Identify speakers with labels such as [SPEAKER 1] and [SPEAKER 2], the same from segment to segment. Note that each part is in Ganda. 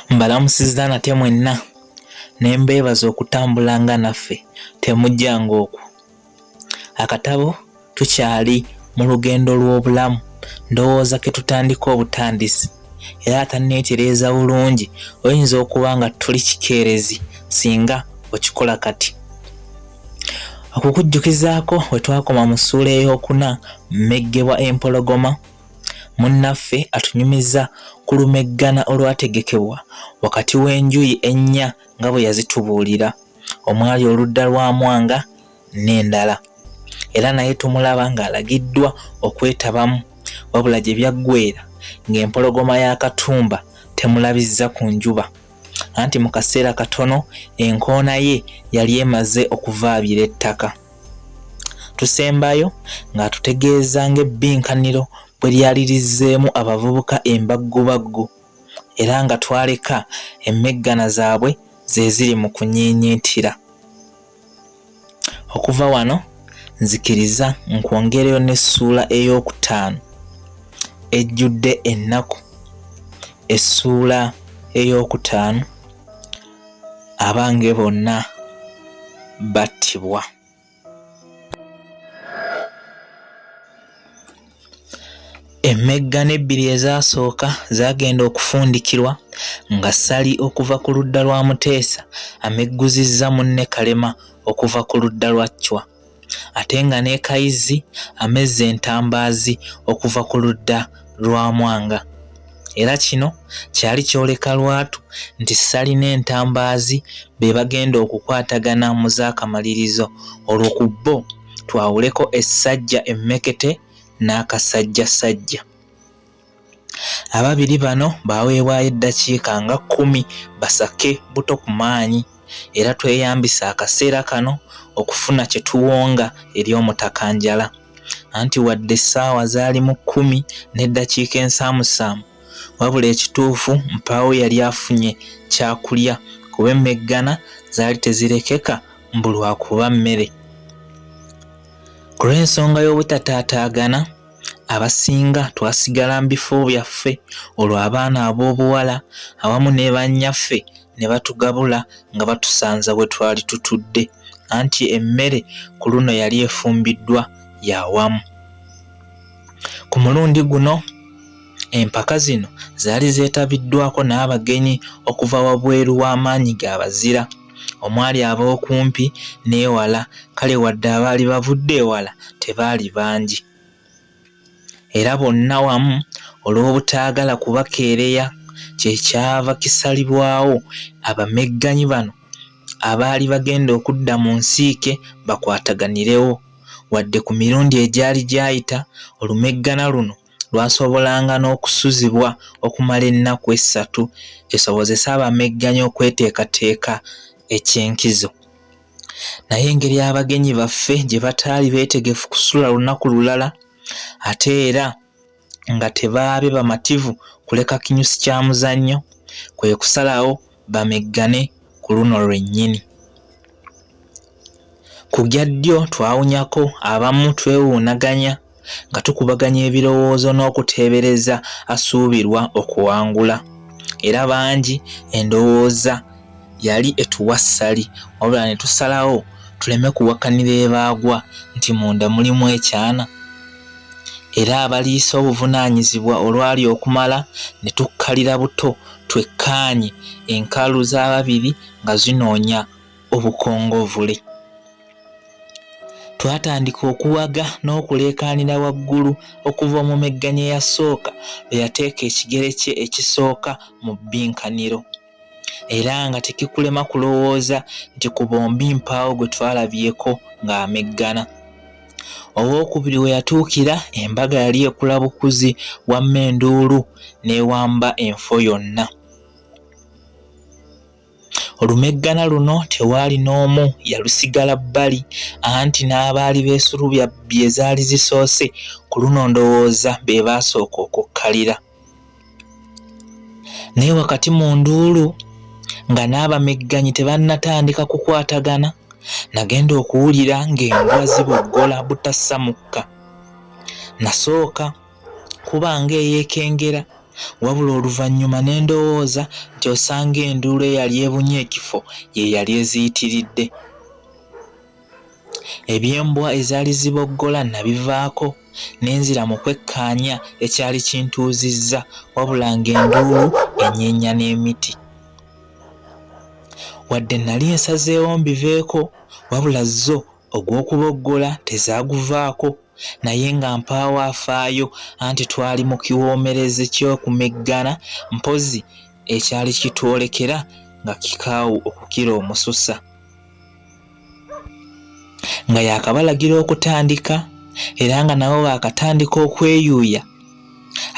[SPEAKER 1] Mbalamusizza nate mwenna ne mbeebaza okutambulanga naffe temujjanga okwo. Akatabo tukyali mu lugendo lw'obulamu, ndowooza ke tutandika obutandisi era atanneetereeza bulungi oyinza okuba nga tuli kikeerezi singa okikola kati. Okukujjukizaako we twakoma mu ssuula ey'okuna mmeggebwa empologoma, munnaffe atunyumiza ku lumeggana olwategekebwa wakati w'enjuyi ennya nga bwe yazitubuulira, omwali oludda lwa Mwanga n'endala. Era naye tumulaba ng'alagiddwa okwetabamu, wabula gye byaggweera ng'empologoma ya Katumba temulabizza ku njuba, anti mu kaseera katono enkoona ye yali emaze okuvaabira ettaka. Tusembayo ng'atutegeeza ng'ebbinkaniro bwe lyalirizzeemu abavubuka embaggubaggu era nga twaleka emmeggana zaabwe ze ziri mu kunyiinyiitira. Okuva wano nzikiriza nkwongereyo n'essuula ey'okutaano ejjudde ennaku. Essuula ey'okutaano abange bonna battibwa. Emmeggana ebbiri ezaasooka zaagenda okufundikirwa nga Ssali okuva ku ludda lwa Muteesa amegguzizza munne Kalema okuva ku ludda lwa Chwa, ate nga ne Kayizi amezza entambaazi okuva ku ludda lwa Mwanga. Era kino kyali kyoleka lwatu nti Ssali n'entambaazi be bagenda okukwatagana mu zaakamalirizo, olwo ku bo twawuleko essajja emmekete n'akasajjasajja. Ababiri bano baaweebwayo eddakiika nga 10 basake buto ku maanyi, era tweyambisa akaseera kano okufuna kye tuwonga eri omutakanjala, anti wadde essaawa zaalimu 10 n'eddakiika ensaamusaamu, wabula ekituufu mpaawo yali afunye kyakulya kuba emmeggana zaali tezirekeka mbu lwakuba mmere. Ku lw'ensonga y'obutataataagana, abasinga twasigala mu bifo byaffe, olwo abaana ab'obuwala awamu ne bannyaffe ne batugabula nga batusanza bwe twali tutudde, anti emmere ku luno yali efumbiddwa yawamu. Ku mulundi guno empaka zino zaali zeetabiddwako n'abagenyi okuva wabweru w'amaanyi ga bazira, omwali ab'okumpi n'ewala, kale wadde abaali bavudde ewala tebaali bangi. Era bonna wamu olw'obutaagala kubakeereya kyekyava kisalibwawo abamegganyi bano abaali bagenda okudda mu nsiike bakwataganirewo, wadde ku mirundi egyali gyayita olumeggana luno lwasobolanga n'okusuzibwa okumala ennaku 3 kisobozesa abamegganyi okweteekateeka ekyenkizo. Naye engeri abagenyi baffe gye bataali beetegefu kusula lunaku lulala, ate era nga tebaabe bamativu kuleka kinyusi kya muzannyo, kwe kusalawo bameggane ku luno lwennyini. Ku gya ddyo twawunyako abamu twewuunaganya nga tukubaganya ebirowoozo n'okuteebereza asuubirwa okuwangula, era bangi endowooza yali etuwa Ssali, wabula ne tusalawo tuleme kuwakanira ebaagwa nti munda mulimu ekyana. Era abaliisa obuvunaanyizibwa olwali okumala ne tukkalira buto twekkaanye enkalu z'ababiri nga zinoonya obukongovule. Twatandika okuwaga n'okuleekaanira waggulu okuva omumegganya eyasooka bwe yateeka ekigere kye ekisooka mu bbinkaniro, era nga tekikulema kulowooza nti ku bombi mpaawo gwe twalabyeko ng'ameggana. Owookubiri we yatuukira, embaga yali ekula bukuzi wamma enduulu n'ewamba enfo yonna. Olumeggana luno tewaali n'omu yalusigala bbali, anti n'abaali beesulubya bye zaali zisoose ku luno ndowooza be baasooka okukkalira. Naye wakati mu nduulu nga n'abamegganyi tebannatandika kukwatagana, nagenda okuwulira ng'embwa ziboggola butassa mukka. Nasooka kuba ng'eyeekengera, wabula oluvannyuma ne ndowooza nti osanga enduulu eyali ebunye ekifo ye yali eziyitiridde. Eby'embwa ezaali ziboggola nabivaako, n'enzira mu kwekkaanya ekyali kintuuzizza, wabula ng'enduulu enyeenya n'emiti. Wadde nali nsazeewo mbiveeko, wabula zo ogw'okuboggola tezaaguvaako, naye nga mpaawo afaayo, anti twali mu kiwoomereze ky'okumeggana, mpozi ekyali kitwolekera nga kikaawu okukira omususa. Nga yaakabalagira okutandika, era nga nabo baakatandika okweyuuya,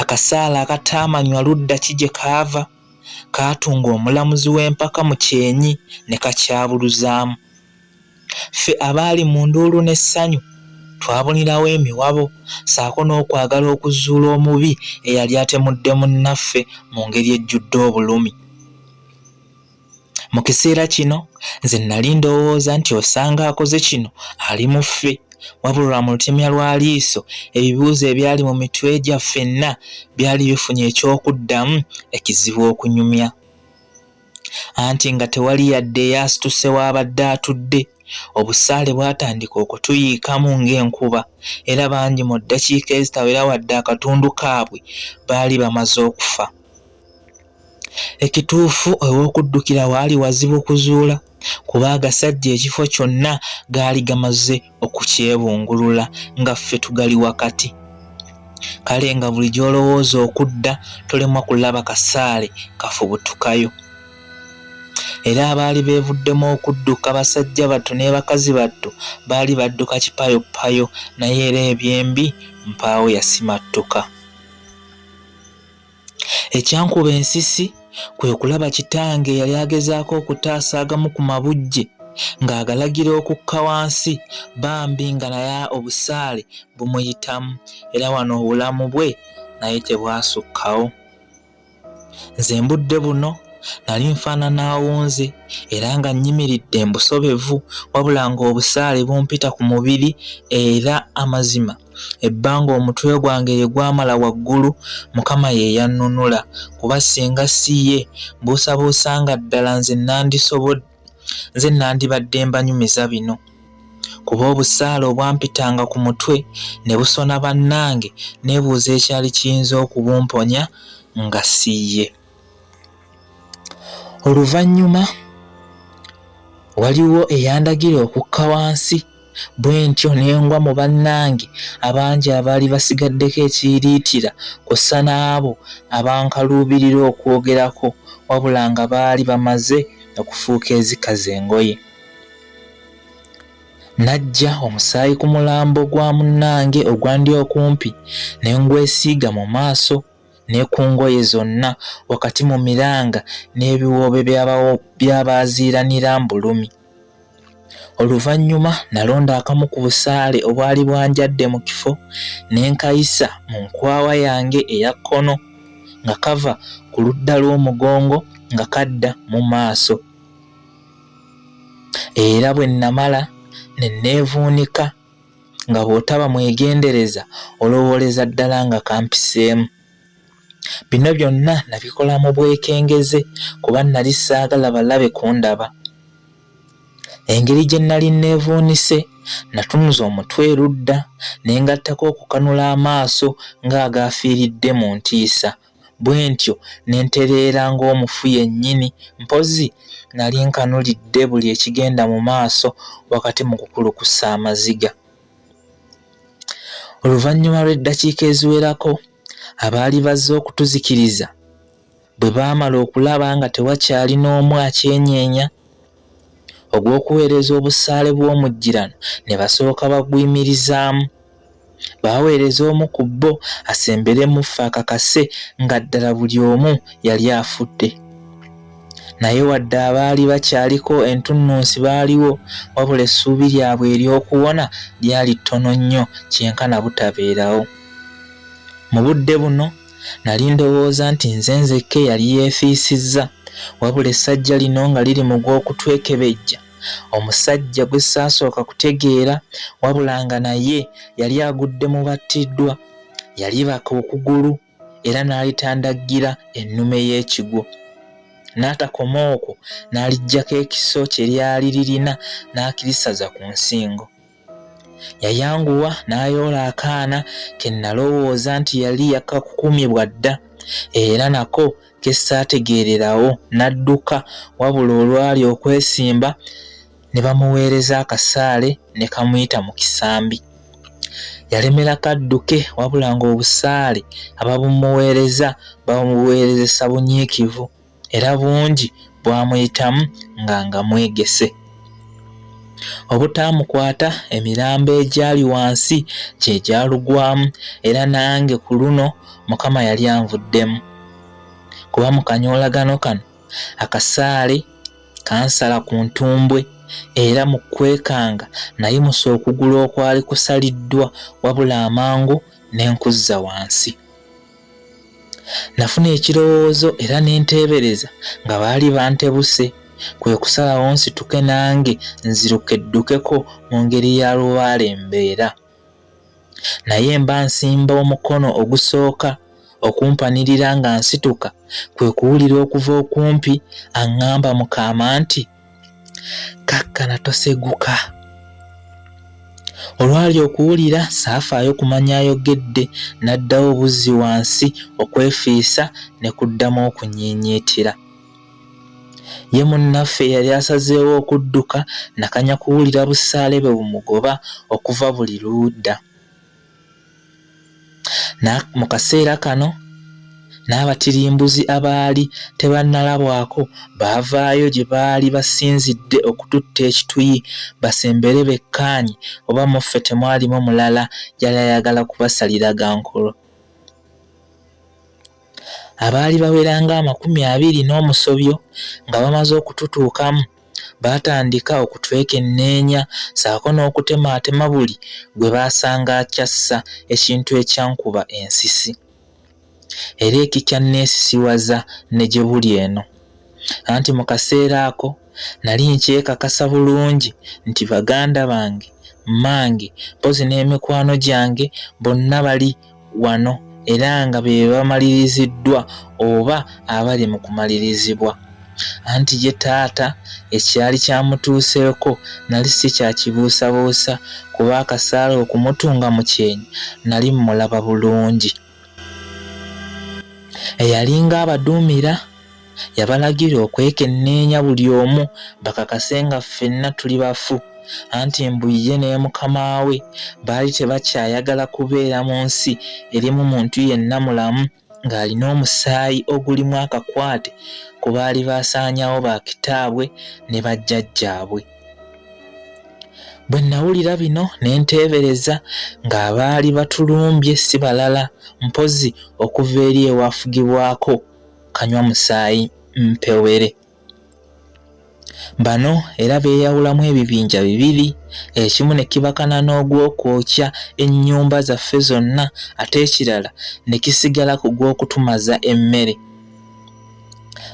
[SPEAKER 1] akasaala akataamanywa ludda ki gye kaava kaatunga omulamuzi w'empaka mu kyenyi ne kakyabuluzaamu. Ffe abaali mu nduulu n'essanyu twabunirawo emiwabo, ssaako n'okwagala okuzuula omubi eyali atemudde munnaffe mu ngeri ejjudde obulumi. Mu kiseera kino nze nali ndowooza nti osanga akoze kino ali mu ffe, wabula mu lutemya lwa liiso ebibuuzo ebyali mu mitwe gyaffe ffenna byali bifunye eky'okuddamu ekizibu okunyumya. Anti nga tewali yadde eyaasituse w'abadde atudde, obusaale bwatandika okutuyiikamu ng'enkuba, era bangi mu ddakiika ezitawera wadde akatundu kaabwe baali bamaze okufa. Ekituufu ew'okuddukira waali wazibu kuzuula, kuba agasajja ekifo kyonna gaali gamaze okukyebungulula nga ffe tugali wakati. Kale nga buli gy'olowooza okudda tolemwa kulaba kasaale kafubutukayo. Era abaali beevuddemu okudduka basajja battu ne bakazi battu baali badduka kipayopayo, naye era ebyembi mpaawo yasimattuka. Ekyankuba ensisi kwe kulaba kitange yali agezaako okutaasa agamu ku mabujje ng'agalagira okukka wansi, bambi nga naye obusaale bumuyitamu, era wano obulamu bwe naye tebwasukkawo. Nze mbudde buno nali nfaanana awunze era nga nnyimiridde mbusobevu, wabula ng'obusaale bumpita ku mubiri, era amazima ebbanga omutwe gwange lye gwamala waggulu Mukama ye yannunula, kuba singa si ye mbuusabuusanga ddala nze nandibadde mbanyumiza bino, kuba obusaale obwampitanga ku mutwe ne busona bannange neebuuza ekyali kiyinza okubumponya nga si ye. Oluvannyuma waliwo eyandagira okukka wansi, bwe ntyo n'engwa mu bannange abangi abaali basigaddeko ekiyiriitira, kw'ossa n'abo abankaluubirira okwogerako, wabula nga baali bamaze okufuuka ezikaza engoye. Najja omusaayi ku mulambo gwa munnange ogwandi okumpi, ne ngwesiiga mu maaso ne ku ngoye zonna, wakati mu miranga n'ebiwoobe by'abaaziiranira mbulumi. Oluvannyuma nalonda akamu ku busaale obwali bwanjadde mu kifo, ne nkayisa mu nkwawa yange eya kkono nga kava ku ludda lw'omugongo nga kadda mu maaso. Era bwe namala ne neevuunika nga bw'otaba mwegendereza olowooleza ddala nga kampiseemu. Bino byonna nabikola mu bwekengeze, kuba nali saagala balabe kundaba. Engeri gye nali neevuunise, natunuza omutwe erudda ne ngattako okukanula amaaso ng'agaafiiridde mu ntiisa, bwe ntyo ne ntereera ng'omufu yennyini, mpozi nali nkanulidde buli ekigenda mu maaso wakati mu kukulukusa amaziga. Oluvannyuma lw'eddakiika eziwerako, abaali bazze okutuzikiriza bwe baamala okulaba nga tewakyali n'omu akyenyeenya ogw'okuweereza obusaale bw'omujjirano, ne basooka baguyimirizaamu. Baaweereza omu ku bo asemberemu ffe akakase nga ddala buli omu yali afudde. naye wadde abaali bakyaliko entunnunsi baaliwo, wabula essuubi lyabwe ery'okuwona lyali ttono nnyo kyenkana butabeerawo. Mu budde buno nali ndowooza nti nze nzekka yali yeefiisizza, wabula essajja lino nga liri mu gw'okutwekebejja, omusajja gwe saasooka kutegeera wabula nga naye yali agudde mu battiddwa, yalibaka okugulu era n'alitandaggira ennume y'ekigwo. N'atakoma okwo n'aliggyako ekiso kye lyali lirina n'akirisaza ku nsingo. Yayanguwa n'ayoola akaana ke nalowooza nti yali yakakukumibwa dda era nako ke saategeererawo, n'adduka wabula olwali okwesimba ne bamuweereza akasaale ne kamuyita mu kisambi. Yalemera kadduke wabula ng'obusaale ababumuweereza bamuweerezesa bunyiikivu era bungi bwamuyitamu nga mwegese. Obutaamukwata emirambo egyali wansi kye gyalugwamu era nange ku luno Mukama yali anvuddemu. Kuba mu kanyoolagano kano akasaale kansala ku ntumbwe era mu kwekanga nayimusa okugulu okwali kusaliddwa wabula amangu ne nkuzza wansi. Nafuna ekirowoozo era ne nteebereza nga baali bantebuse, kwe kusalawo nsituke nange nzirukeddukeko mu ngeri ya lubaale embeera. Naye mba nsimba omukono ogusooka okumpanirira nga nsituka, kwe kuwulira okuva okumpi aŋŋamba mu kaama nti, "Kakkana toseguka." Olwali okuwulira saafaayo kumanya ayogedde, n'addawo obuzzi wansi okwefiisa ne kuddamu okunyiinyiitira. Ye munnaffe yali asazeewo okudduka nakanya kuwulira busaale bwe bumugoba okuva buli ludda. Mu kaseera kano n'abatirimbuzi abaali tebannalabwako baavaayo gye baali basinzidde okututta ekituyi basembere bekkaanyi oba muffe temwalimu mulala yali ayagala kubasalira gankolo. Abaali bawera nga 20 n'omusobyo nga bamaze okututuukamu baatandika okutwekenneenya saako n'okutemaatema buli gwe baasanga akyassa ekintu ekyankuba ensisi. Era ekikya neesisiwaza ne gye buli eno. Anti mu kaseera ako nali nkyekakasa bulungi nti baganda bange, mmange, mpozi n'emikwano gyange bonna bali wano era nga be bamaliriziddwa oba abali mu kumalirizibwa. Anti ye taata ekyali kyamutuuseeko nali si kyakibuusabuusa kuba akasaale okumutunga mu kyenyi nali mmulaba bulungi. Eyalinga abaduumira yabalagira okwekenneenya buli omu bakakase nga ffenna tuli bafu, anti mbu ye ne mukama we baali tebakyayagala kubeera mu nsi erimu muntu yenna mulamu ng'alina omusaayi ogulimu akakwate ku baali baasaanyawo bakitaabwe ne bajjajjaabwe. Bwe nawulira bino ne nteebereza ng'abaali batulumbye si balala mpozi okuva eri ewafugibwako kanywa musaayi mpewere. Bano era beeyawulamu ebibinja bibiri, ekimu ne kibakana n'ogw'okwokya ennyumba zaffe zonna ate ekirala ne kisigala ku gw'okutumaza emmere.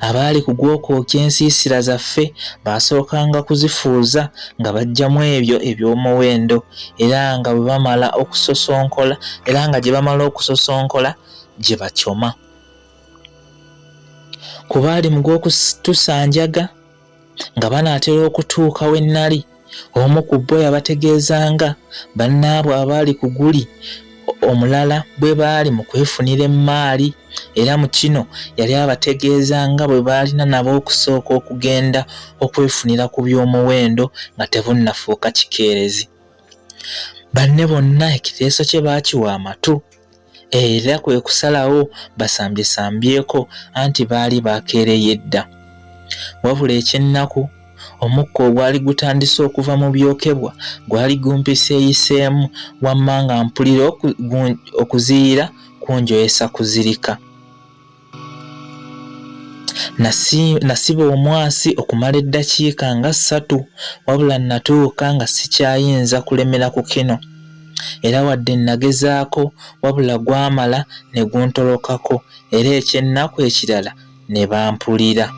[SPEAKER 1] Abaali ku gw'okwokya ensiisira zaffe baasookanga kuzifuuza nga baggyamu ebyo eby'omuwendo era nga bwe bamala okusosonkola era nga gye bamala okusosonkola gye bakyoma. Ku baali mu gw'okutusanjaga nga banaatera okutuuka we nnali, omu ku bo yabategeezanga bannaabwe abaali ku guli omulala bwe baali mu kwefunira emmaali, era mu kino yali abategeezanga bwe baalina nabo okusooka okugenda okwefunira ku by'omuwendo nga tebunnafuuka kikeerezi. Banne bonna ekiteeso kye baakiwa amatu era kwe kusalawo basambyesambyeko anti baali baakeereye dda. Wabula ekyennaku omukka ogwali gutandise okuva mu byokebwa gwali gumpiseeyiseemu wamma nga mpulira okuziyira kunjoyesa kuzirika. Nasiba omwasi okumala eddakiika nga 3 wabula natuuka nga sikyayinza kulemera ku kino. Era wadde nagezaako wabula gwamala ne guntolokako era ekyennaku ekirala ne bampulira.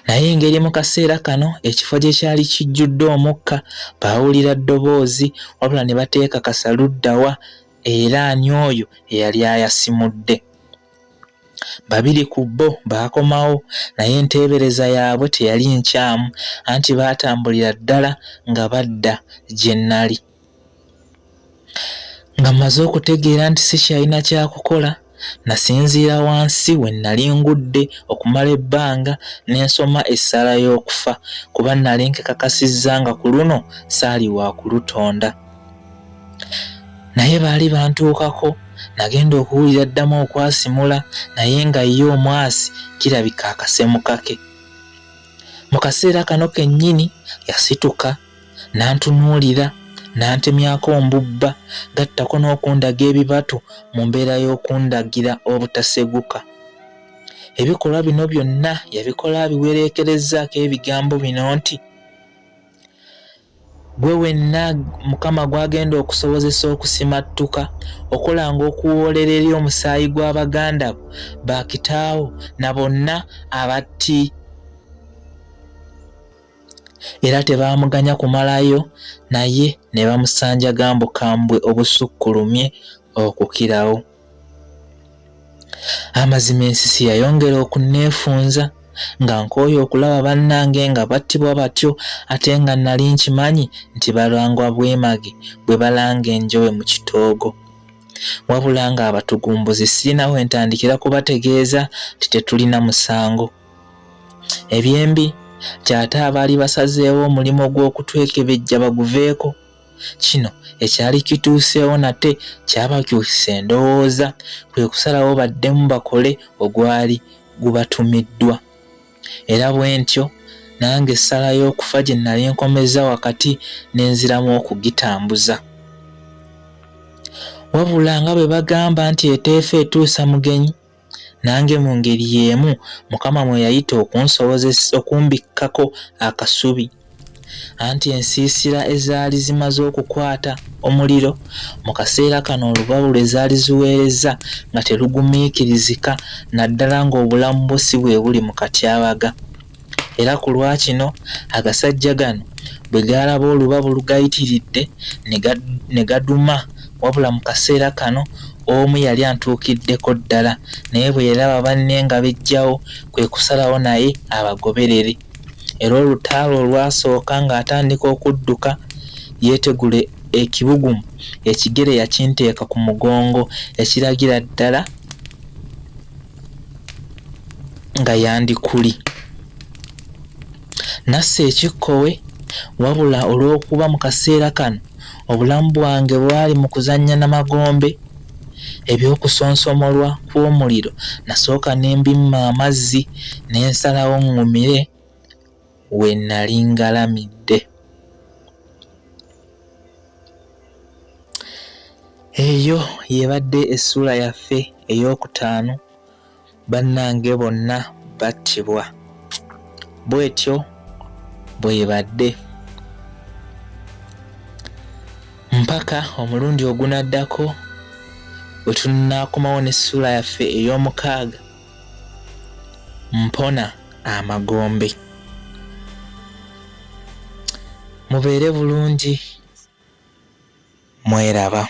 [SPEAKER 1] Naye engeri mu kaseera kano ekifo gye kyali kijjudde omukka baawulira ddoboozi wabula ne bateeka kasaluddawa era ani oyo eyali ayasimudde. 2 ku bo baakomawo naye enteebereza yaabwe teyali nkyamu anti baatambulira ddala nga badda gye nnali. Nga mmaze okutegeera nti sikyalina kyakukola nasinziira wansi we nnali ngudde okumala ebbanga ne nsoma essala y'okufa kuba nnali nkekakasizza nga ku luno saali wa kulutonda. Naye baali bantuukako nagenda okuwulira ddamu okwasimula naye nga ye omwasi kirabika akasemu kake. Mu kaseera kano kennyini yasituka n'antunuulira n'antemyako ombubba gattako n'okundaga ebibatu mu mbeera y'okundagira obutaseguka. Ebikolwa bino byonna yabikola abiwereekerezzaako ebigambo bino nti, gwe wenna Mukama gw'agenda okusobozesa okusimattuka okolanga okuwoolera eri omusaayi gw'abaganda bo bakitaawo na bonna abatti. Era tebaamuganya kumalayo naye ne bamusanjaga mbukambwe obusukkulumye okukirawo. Amazima ensisi yayongera okunneefunza nga nkooye okulaba bannange nga battibwa batyo ate nga nali nkimanyi nti balangwa bwemage bwe balanga enjowe mu kitoogo. Wabula nga abatugumbuzi sirina we ntandikira kubategeeza nti tetulina musango. Ebyembi kyate abaali basazeewo omulimo gw'okutwekebejja baguveeko. Kino ekyali kituuseewo nate kyabakyusa endowooza kwe kusalawo baddemu bakole ogwali gubatumiddwa. Era bwe ntyo nange essala y'okufa gye nnali nkomeza wakati n'enziramu okugitambuza. Wabula nga bwe bagamba nti eteefa etuusa mugenyi, nange mu ngeri y'emu Mukama mwe yayita okumbikkako akasubi. Anti ensiisira ezaali zimaze okukwata omuliro mu kaseera kano olubabu ezaali ziweereza nga terugumiikirizika naddala ng'obulamu bwo si bwe buli mu katyabaga. Era ku lwakino agasajja gano bwe gaalaba olubabu lugayitiridde ne gaduma, wabula mu kaseera kano omu yali antuukiddeko ddala naye bwe yalaba banne nga bejjawo kwe kusalawo naye abagoberere. Era olutaalo olwasooka ng'atandika okudduka yeetegule ekibugumu, ekigere yakinteeka ku mugongo ekiragira ddala nga yandikuli. Nassa ekikkowe wabula olw'okuba mu kaseera kano obulamu bwange bwali mu kuzannya n'amagombe eby'okusonsomolwa kw'omuliro, nasooka ne mbimma amazzi ne nsalawo ŋŋumire we nnali ngalamidde. Eyo y'ebadde essula yaffe ey'okutaano. Bannange bonna battibwa. Bw'etyo bw'ebadde mpaka omulundi ogunaddako bwe tunaakomawo n'essula yaffe ey'omukaaga. Mpona amagombe. Mubeere bulungi, mweraba.